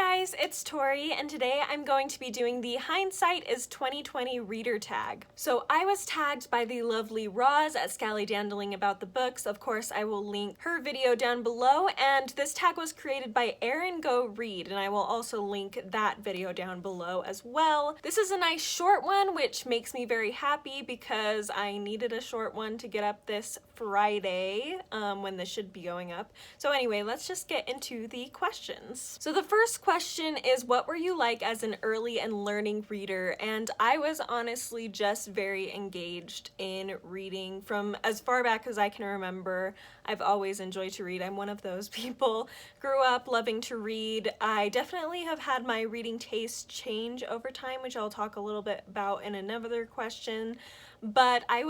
guys, it's Tori, and today I'm going to be doing the Hindsight is 2020 reader tag. So I was tagged by the lovely Roz at Scallydandling about the books. Of course, I will link her video down below, and this tag was created by Erin Go Read, and I will also link that video down below as well. This is a nice short one, which makes me very happy because I needed a short one to get up this Friday when this should be going up. So anyway, let's just get into the questions. So the first question is, what were you like as an early and learning reader? And I was honestly just very engaged in reading from as far back as I can remember. I've always enjoyed to read. I'm one of those people. Grew up loving to read. I definitely have had my reading taste change over time, which I'll talk a little bit about in another question. But I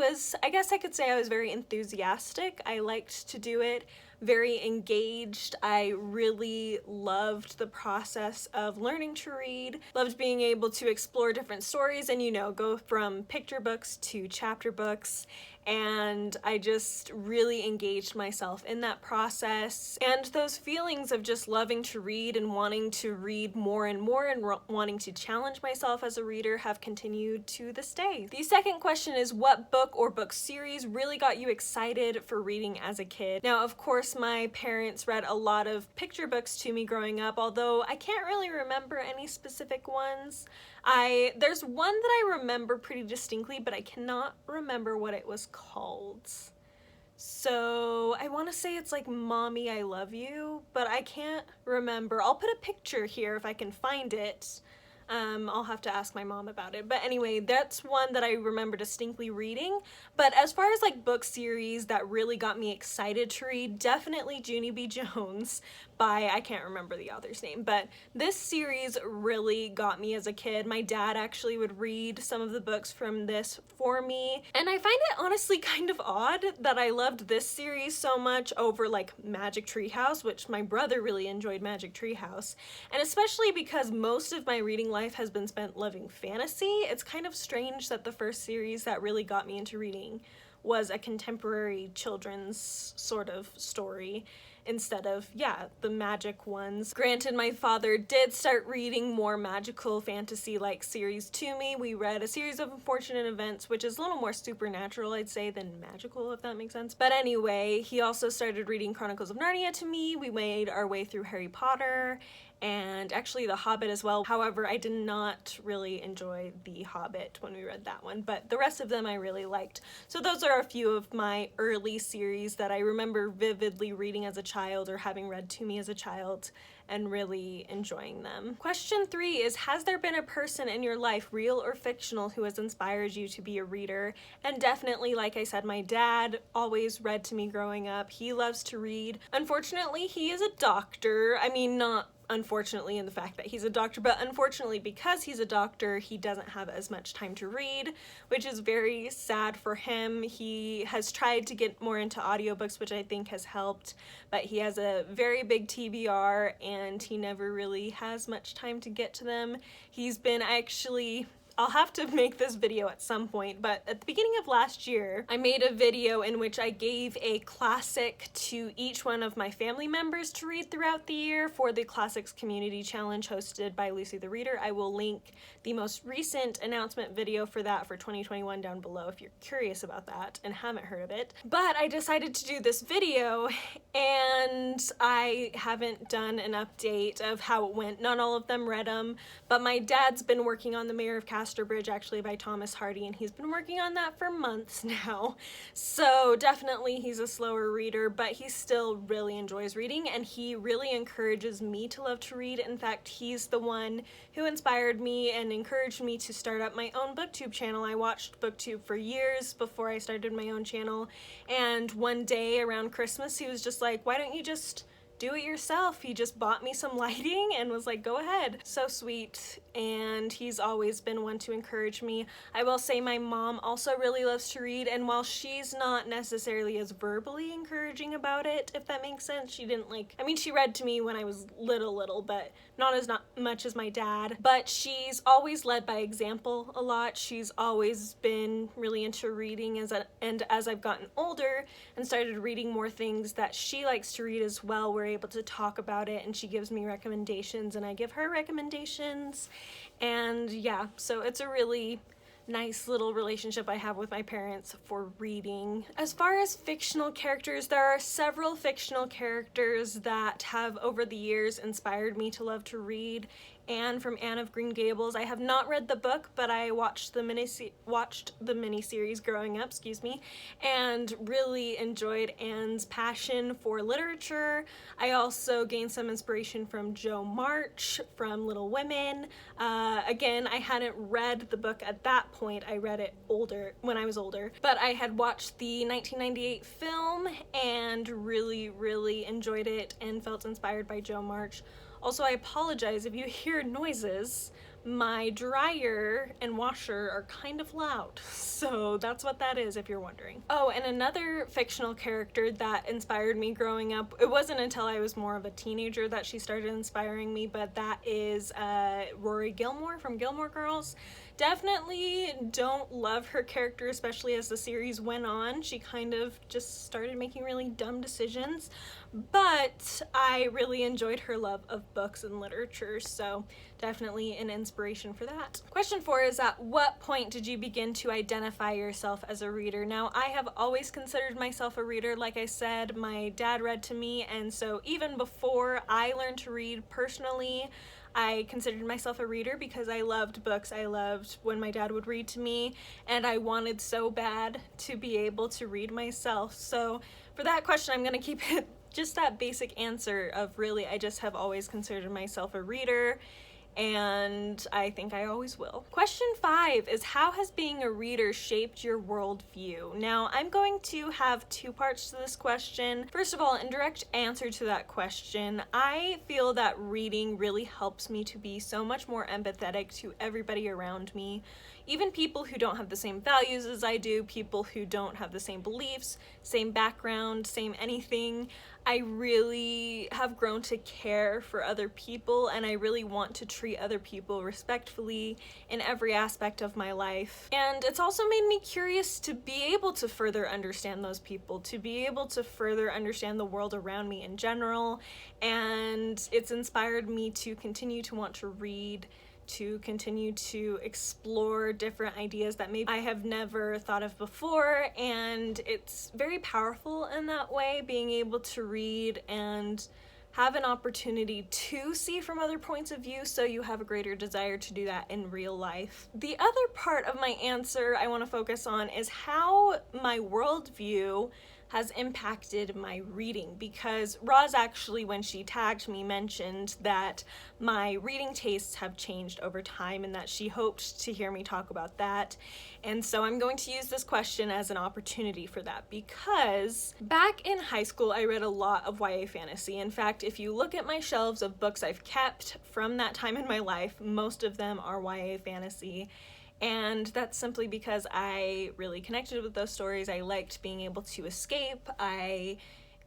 guess I could say I was very enthusiastic. I liked to do it, very engaged. I really loved the process of learning to read, loved being able to explore different stories and, go from picture books to chapter books. And I just really engaged myself in that process. And those feelings of just loving to read and wanting to read more and more and wanting to challenge myself as a reader have continued to this day. The second question is, what book or book series really got you excited for reading as a kid? Now, of course, my parents read a lot of picture books to me growing up, although I can't really remember any specific ones. There's one that I remember pretty distinctly, but I cannot remember what it was called. So I want to say it's like Mommy, I Love You, but I can't remember. I'll put a picture here if I can find it. I'll have to ask my mom about it. But anyway, that's one that I remember distinctly reading. But as far as like book series that really got me excited to read, definitely Junie B. Jones by, I can't remember the author's name, but this series really got me as a kid. My dad actually would read some of the books from this for me. And I find it honestly kind of odd that I loved this series so much over like Magic Tree House, which my brother really enjoyed Magic Tree House. And especially because most of my reading life has been spent loving fantasy, it's kind of strange that the first series that really got me into reading was a contemporary children's sort of story instead of, the magic ones. Granted, my father did start reading more magical fantasy-like series to me. We read A Series of Unfortunate Events, which is a little more supernatural, I'd say, than magical, if that makes sense. But anyway, he also started reading Chronicles of Narnia to me. We made our way through Harry Potter, and actually The Hobbit as well. However, I did not really enjoy The Hobbit when we read that one, but the rest of them I really liked. So those are a few of my early series that I remember vividly reading as a child or having read to me as a child and really enjoying them. Question 3 is, has there been a person in your life, real or fictional, who has inspired you to be a reader? And definitely, like I said, my dad always read to me growing up. He loves to read. Unfortunately, he is a doctor. I mean, not unfortunately in the fact that he's a doctor, but unfortunately because he's a doctor, he doesn't have as much time to read, which is very sad for him. He has tried to get more into audiobooks, which I think has helped, but he has a very big TBR and he never really has much time to get to them. I'll have to make this video at some point, but at the beginning of last year, I made a video in which I gave a classic to each one of my family members to read throughout the year for the Classics Community Challenge hosted by Lucy the Reader. I will link the most recent announcement video for that for 2021 down below if you're curious about that and haven't heard of it. But I decided to do this video and I haven't done an update of how it went. Not all of them read them, but my dad's been working on The Mayor of Bridge, actually, by Thomas Hardy, and he's been working on that for months now. So definitely he's a slower reader, but he still really enjoys reading and he really encourages me to love to read. In fact, he's the one who inspired me and encouraged me to start up my own booktube channel. I watched booktube for years before I started my own channel, and one day around Christmas he was just like, why don't you just do it yourself? He just bought me some lighting and was like, go ahead. So sweet. And he's always been one to encourage me. I will say my mom also really loves to read, and while she's not necessarily as verbally encouraging about it, if that makes sense, she read to me when I was little, but not much as my dad. But she's always led by example a lot. She's always been really into reading, and as I've gotten older and started reading more things that she likes to read as well, we're able to talk about it, and she gives me recommendations and I give her recommendations. And yeah, so it's a really nice little relationship I have with my parents for reading. As far as fictional characters, there are several fictional characters that have over the years inspired me to love to read. Anne from Anne of Green Gables. I have not read the book, but I watched the miniseries growing up, and really enjoyed Anne's passion for literature. I also gained some inspiration from Jo March from Little Women. Again, I hadn't read the book at that point. I read it when I was older, but I had watched the 1998 film and really, really enjoyed it and felt inspired by Jo March. Also, I apologize if you hear noises. My dryer and washer are kind of loud, so that's what that is if you're wondering. Oh, and another fictional character that inspired me growing up, it wasn't until I was more of a teenager that she started inspiring me, but that is Rory Gilmore from Gilmore Girls. Definitely don't love her character, especially as the series went on. She kind of just started making really dumb decisions, but I really enjoyed her love of books and literature, so definitely an inspiration for that. Question 4 is, at what point did you begin to identify yourself as a reader? Now, I have always considered myself a reader. Like I said, my dad read to me, and so even before I learned to read personally, I considered myself a reader because I loved books. I loved when my dad would read to me, and I wanted so bad to be able to read myself. So for that question, I'm gonna keep it just that basic answer of really, I just have always considered myself a reader, and I think I always will. Question 5 is, how has being a reader shaped your worldview? Now, I'm going to have 2 parts to this question. First of all, in direct answer to that question, I feel that reading really helps me to be so much more empathetic to everybody around me. Even people who don't have the same values as I do, people who don't have the same beliefs, same background, same anything. I really have grown to care for other people, and I really want to treat other people respectfully in every aspect of my life. And it's also made me curious to be able to further understand those people, to be able to further understand the world around me in general, and it's inspired me to continue to want to read, to continue to explore different ideas that maybe I have never thought of before, and it's very powerful in that way, being able to read and have an opportunity to see from other points of view, so you have a greater desire to do that in real life. The other part of my answer I want to focus on is how my worldview has impacted my reading, because Roz actually, when she tagged me, mentioned that my reading tastes have changed over time and that she hoped to hear me talk about that. And so I'm going to use this question as an opportunity for that, because back in high school I read a lot of YA fantasy. In fact, if you look at my shelves of books I've kept from that time in my life, most of them are YA fantasy. And that's simply because I really connected with those stories. I liked being able to escape. I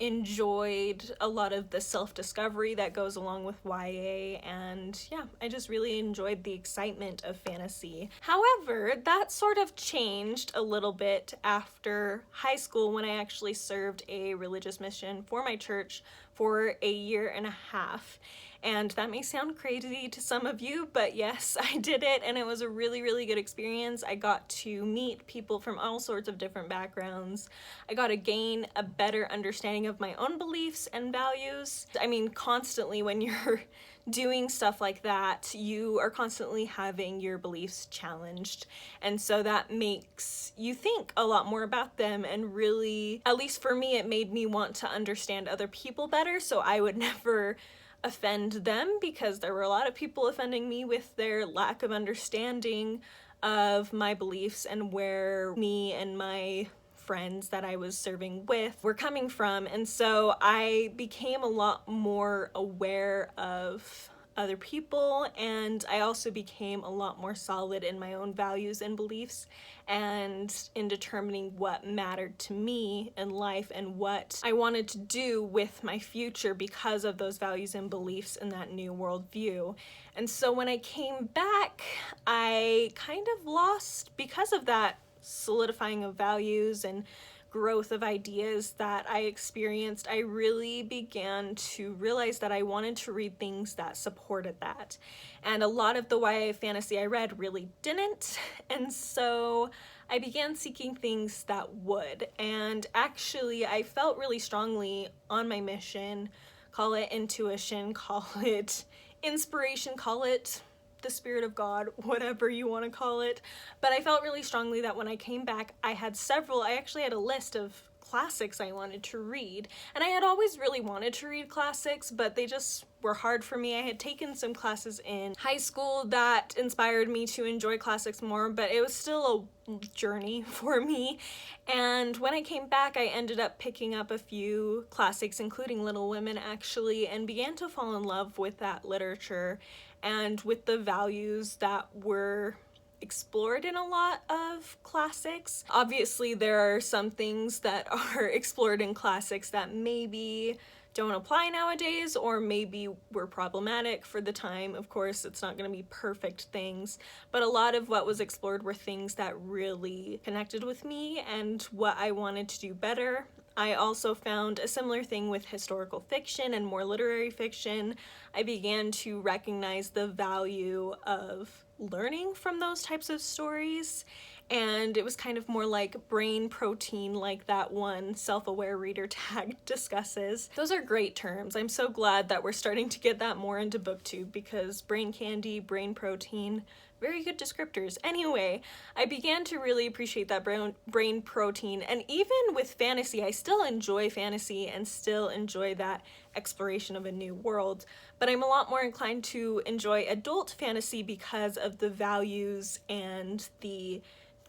enjoyed a lot of the self-discovery that goes along with YA, and yeah, I just really enjoyed the excitement of fantasy. However, that sort of changed a little bit after high school, when I actually served a religious mission for my church for a year and a half. And that may sound crazy to some of you, but yes, I did it, and it was a really, really good experience. I got to meet people from all sorts of different backgrounds. I got to gain a better understanding of my own beliefs and values. I mean, constantly when you're doing stuff like that, you are constantly having your beliefs challenged, and so that makes you think a lot more about them, and really, at least for me, it made me want to understand other people better, so I would never offend them, because there were a lot of people offending me with their lack of understanding of my beliefs and where me and my friends that I was serving with were coming from. And so I became a lot more aware of other people, and I also became a lot more solid in my own values and beliefs, and in determining what mattered to me in life and what I wanted to do with my future because of those values and beliefs and that new worldview. And so when I came back, I kind of lost, because of that solidifying of values and growth of ideas that I experienced, I really began to realize that I wanted to read things that supported that. And a lot of the YA fantasy I read really didn't. And so I began seeking things that would. And actually, I felt really strongly on my mission, call it intuition, call it inspiration, call it the spirit of God, whatever you want to call it. But I felt really strongly that when I came back, I actually had a list of classics I wanted to read. And I had always really wanted to read classics, but they just were hard for me. I had taken some classes in high school that inspired me to enjoy classics more, but it was still a journey for me. And when I came back, I ended up picking up a few classics, including Little Women actually, and began to fall in love with that literature and with the values that were explored in a lot of classics. Obviously, there are some things that are explored in classics that maybe don't apply nowadays, or maybe were problematic for the time. Of course, it's not going to be perfect things, but a lot of what was explored were things that really connected with me and what I wanted to do better. I also found a similar thing with historical fiction and more literary fiction. I began to recognize the value of learning from those types of stories, and it was kind of more like brain protein, like that one self-aware reader tag discusses. Those are great terms. I'm so glad that we're starting to get that more into booktube, because brain candy, brain protein, very good descriptors. Anyway, I began to really appreciate that brain protein, and even with fantasy, I still enjoy fantasy and still enjoy that exploration of a new world, but I'm a lot more inclined to enjoy adult fantasy because of the values and the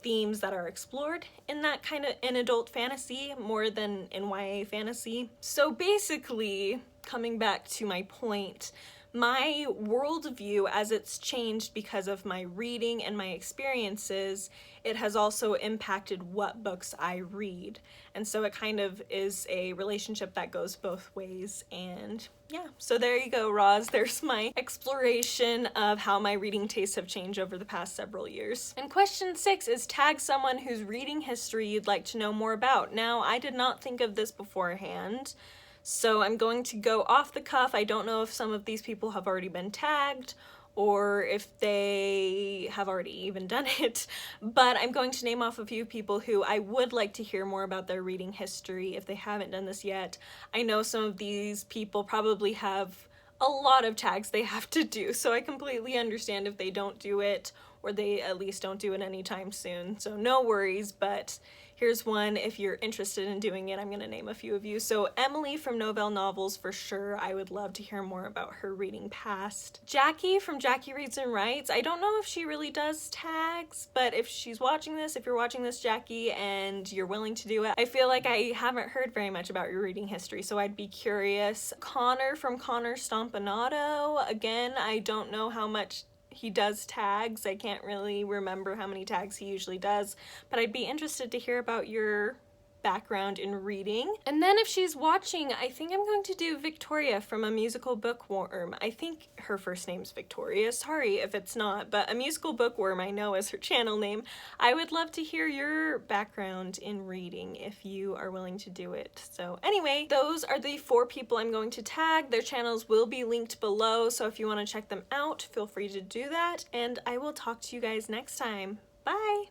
themes that are explored in that kind of in adult fantasy more than in YA fantasy. So basically, coming back to my point, my worldview, as it's changed because of my reading and my experiences, it has also impacted what books I read. And so it kind of is a relationship that goes both ways. And yeah, so there you go, Roz. There's my exploration of how my reading tastes have changed over the past several years. And question 6 is tag someone whose reading history you'd like to know more about. Now, I did not think of this beforehand, so I'm going to go off the cuff. I don't know if some of these people have already been tagged or if they have already even done it, but I'm going to name off a few people who I would like to hear more about their reading history if they haven't done this yet. I know some of these people probably have a lot of tags they have to do, so I completely understand if they don't do it, or they at least don't do it anytime soon, so no worries. But here's one if you're interested in doing it. I'm going to name a few of you. So Emily from Novelle Novels, for sure. I would love to hear more about her reading past. Jackie from Jackie Reads and Writes. I don't know if she really does tags, but if she's watching this, if you're watching this, Jackie, and you're willing to do it, I feel like I haven't heard very much about your reading history, so I'd be curious. Connor from Connor Stompanato. Again, I don't know how much he does tags. I can't really remember how many tags he usually does, but I'd be interested to hear about your background in reading. And then if she's watching, I think I'm going to do Victoria from A Musical Bookworm. I think her first name's Victoria. Sorry if it's not, but A Musical Bookworm I know is her channel name. I would love to hear your background in reading if you are willing to do it. So anyway, those are the 4 people I'm going to tag. Their channels will be linked below, so if you want to check them out, feel free to do that, and I will talk to you guys next time. Bye!